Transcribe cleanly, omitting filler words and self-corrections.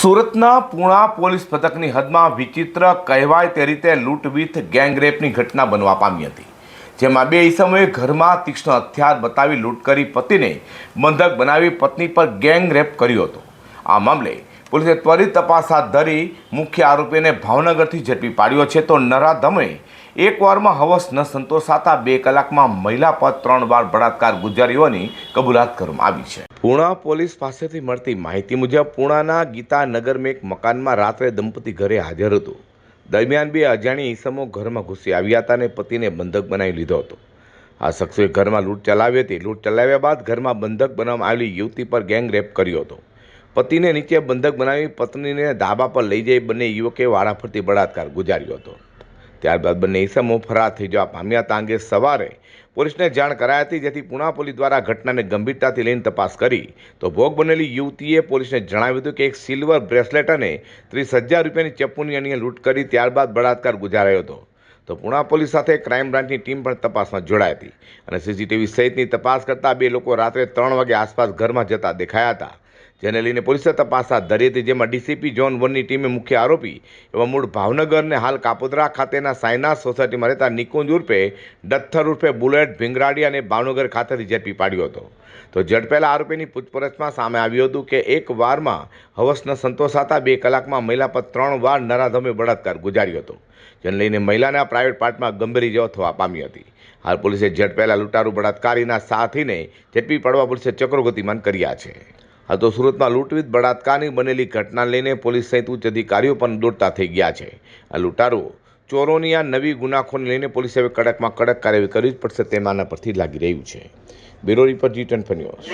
સુરતના પૂણા પોલીસ મથકની હદમાં વિચિત્ર કહેવાય તે રીતે લૂંટ વિથ ગેંગરેપની ઘટના બનવા પામી હતી, જેમાં બે ઈસમોએ ઘરમાં તીક્ષ્ણ હથિયાર બતાવી લૂંટ કરી પતિને બંધક બનાવી પત્ની પર ગેંગરેપ કર્યો હતો। આ મામલે પોલીસે ત્વરિત તપાસ હાથ ધરી મુખ્ય આરોપીને ભાવનગરથી ઝડપી પાડ્યો છે। તો નરાધમે એકવારમાં હવસ ન સંતોષાતા 2 કલાકમાં મહિલા પર 3 વાર બળાત્કાર ગુજાર્યોની કબૂલાત કરવામાં આવી છે। પૂણા પોલીસ પાસેથી મળતી માહિતી મુજબ પૂણાના ગીતાનગરમાં એક મકાનમાં રાત્રે દંપતી ઘરે હાજર હતું। દરમિયાન 2 અજાણ્યા ઈસમો ઘરમાં ઘૂસી આવ્યા હતા અને પતિને બંધક બનાવી લીધો હતો। આ શખ્સોએ ઘરમાં લૂંટ ચલાવી હતી। લૂંટ ચલાવ્યા બાદ ઘરમાં બંધક બનાવવામાં આવેલી યુવતી પર ગેંગરેપ કર્યો હતો। પતિને નીચે બંધક બનાવી પત્નીને ધાબા પર લઈ જઈ બંને યુવકે વારાફરતી બળાત્કાર ગુજાર્યો હતો। ત્યારબાદ બંને ઈસમો ફરાર થઈ જવા પામ્યા હતા। અંગે સવારે પોલીસને જાણ કરાઈ હતી, જેથી પૂણા પોલીસ દ્વારા ઘટનાને ગંભીરતાથી લઈને તપાસ કરી તો ભોગ બનેલી યુવતીએ પોલીસને જણાવ્યું હતું કે એક સિલ્વર બ્રેસલેટ અને 30,000 રૂપિયાની ચપ્પુની અણીએ લૂંટ કરી ત્યારબાદ બળાત્કાર ગુજાર્યો હતો। તો પૂણા પોલીસ સાથે ક્રાઇમ બ્રાન્ચની ટીમ પણ તપાસમાં જોડાઈ હતી અને સીસીટીવી સહિતની તપાસ કરતા 2 લોકો રાત્રે 3 વાગે આસપાસ ઘરમાં જતા દેખાયા હતા, જેને લઈને પોલીસે તપાસ હાથ ધરી હતી। જેમાં ડીસીપી ઝોન 1ની ટીમે મુખ્ય આરોપી એવા મૂળ ભાવનગર અને હાલ કાપોદ્રા ખાતેના સાયનાથ સોસાયટીમાં રહેતા નિકુંજ ઉર્ફે ડથ્થર ઉર્ફે બુલેટ ભીંગરાડી અને ભાવનગર ખાતેથી ઝડપી પાડ્યો હતો। તો ઝડપેલા આરોપીની પૂછપરછમાં સામે આવ્યું હતું કે એક વારમાં હવસ ન સંતોષાતા 2 કલાકમાં મહિલા પર 3 વાર નરાધમે બળાત્કાર ગુજાર્યો હતો, જેને લઈને મહિલાના પ્રાઇવેટ પાર્ટમાં ગંભીર ઇજાઓ થવા પામી હતી। હાલ પોલીસે ઝડપેલા લૂંટારૂ બળાત્કારીના સાથીને ઝડપી પાડવા પોલીસે ચક્રો ગતિમાન કર્યા છે। હાલ તો સુરતમાં લૂંટ વિથ બળાત્કારની બનેલી ઘટના લઈને પોલીસ સહિત ઉચ્ચ અધિકારીઓ પણ દોડતા થઈ ગયા છે। આ લૂંટારૂ ચોરોની આ નવી ગુનાખોને લઈને પોલીસે હવે કડકમાં કડક કાર્યવાહી કરવી જ પડશે તેમાંના પરથી લાગી રહ્યું છે। Bureau report G24 news.